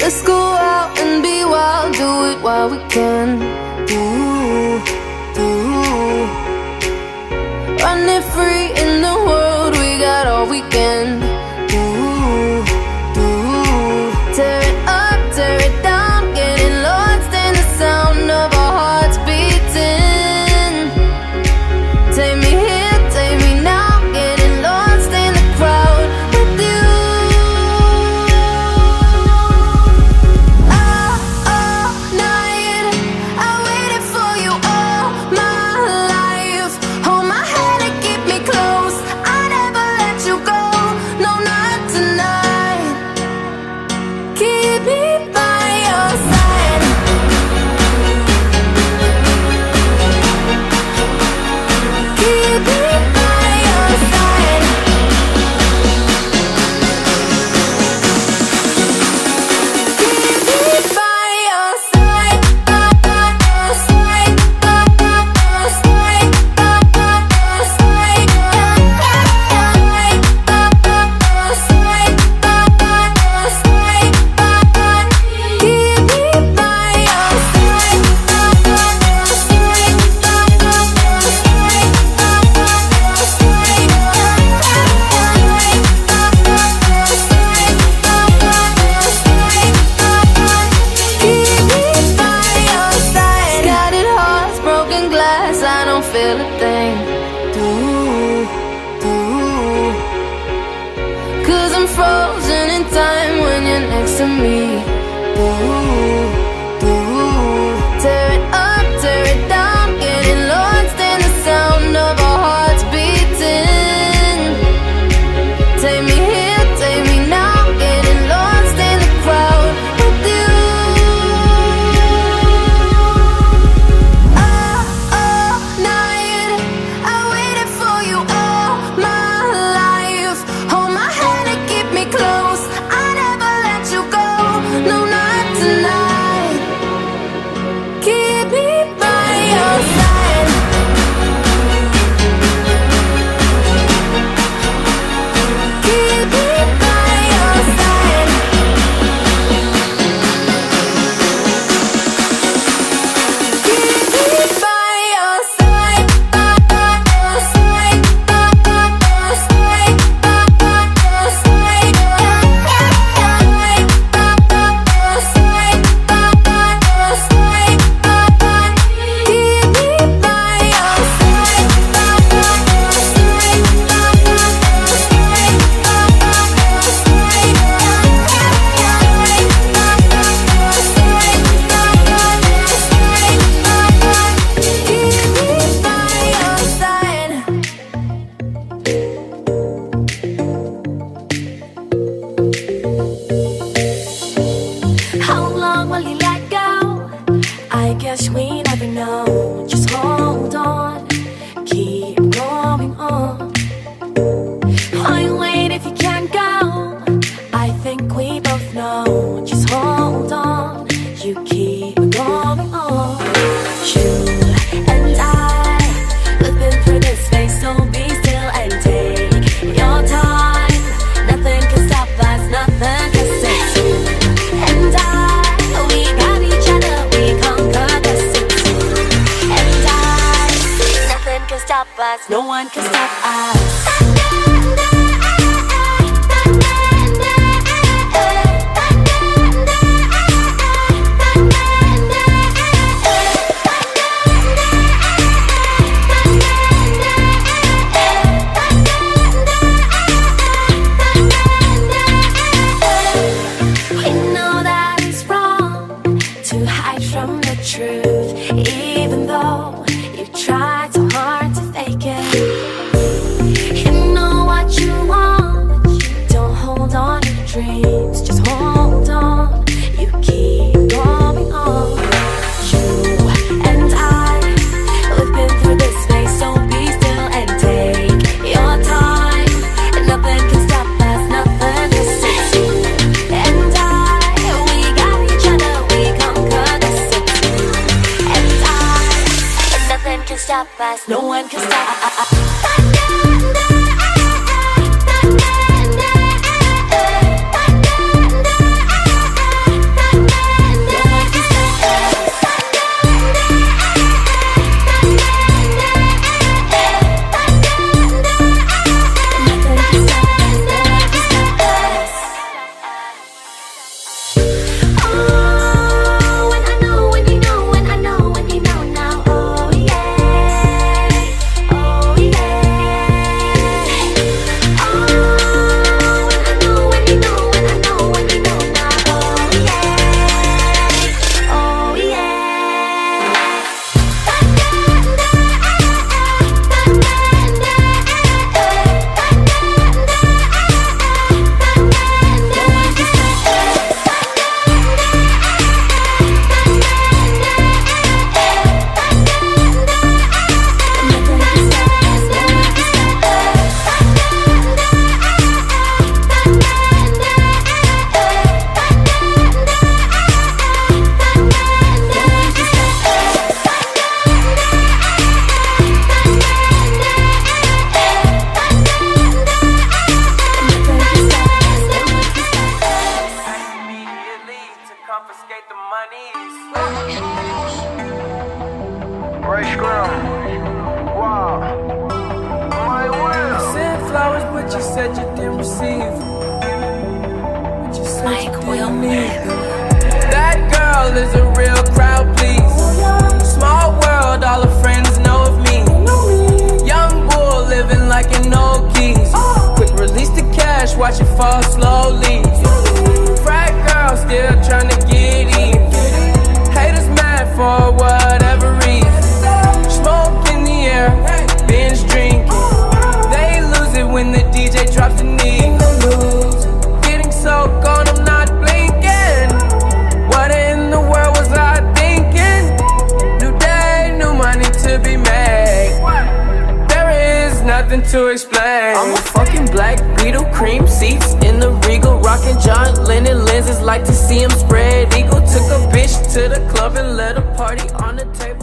Let's go out and be wild, do it while we can. Running free in the world, we got all weekend. Tear it up, tear it down, getting lost in the sound of our hearts beating. Take me here, take me now, getting lost in the crowd with you. All night, I waited for you all my life. Hold my hand and keep me close, I never let you go, no, not tonight. Keep me by your side. Keep me by your side. Keep me by your side. By your side. By your side. By your side. Keep me by your side. Scattered hearts, broken glass, I don't feel a thing. Cause I'm frozen in time when you're next to me. Tear it up, tear it down, getting lost in the sound of our hearts beating. Take me here, take me now, getting lost in the crowd with you. All night, I waited for you all my life. Hold my hand and keep me close, I never let you go, no, not tonight. Keep me by your side. Keep me by your side. Keep me by your side. By your side. By your side. By your side. Keep me by your side. How long will you let go? I guess we never know. Just hold on, keep going on. Why wait if you can't go? I think we both know. Just hold on, you keep going on. You and I, we've been through this phase, so be still and take your time. Nothing can stop us, nothing can stop you and I. We got each other, we conquer the city. And I, nothing can stop us, no one can stop us. We know that it's wrong to hide from the truth, even though you try so hard to fake it. You know what you want, don't hold on to dreams, just hold on, you keep going on. You and I, we've been through this phase, so be still and take your time. Nothing can stop us, nothing can stop you and I. We got each other, we conquer the city. And I, nothing can stop us, no one can stop us. said you didn't receive. But you said Mike you didn't Wilmer. need it. That girl is a real crowd, please. Small world, all her friends know of me. Young bull living like an old keys. Quick release the cash, watch it fall slowly. Frat girl still trying to get in. Haters mad for whatever reason. Smoke in the air, binge drinking. They lose it when the DJ drops the knee. Getting so gone, I'm not blinking. What in the world was I thinking? New day, new money to be made. There is nothing to explain. I'm a fucking black Beetle, cream seats in the Regal, rocking John Lennon lenses, like to see him spread eagle. Took a bitch to the club and let a party on the table.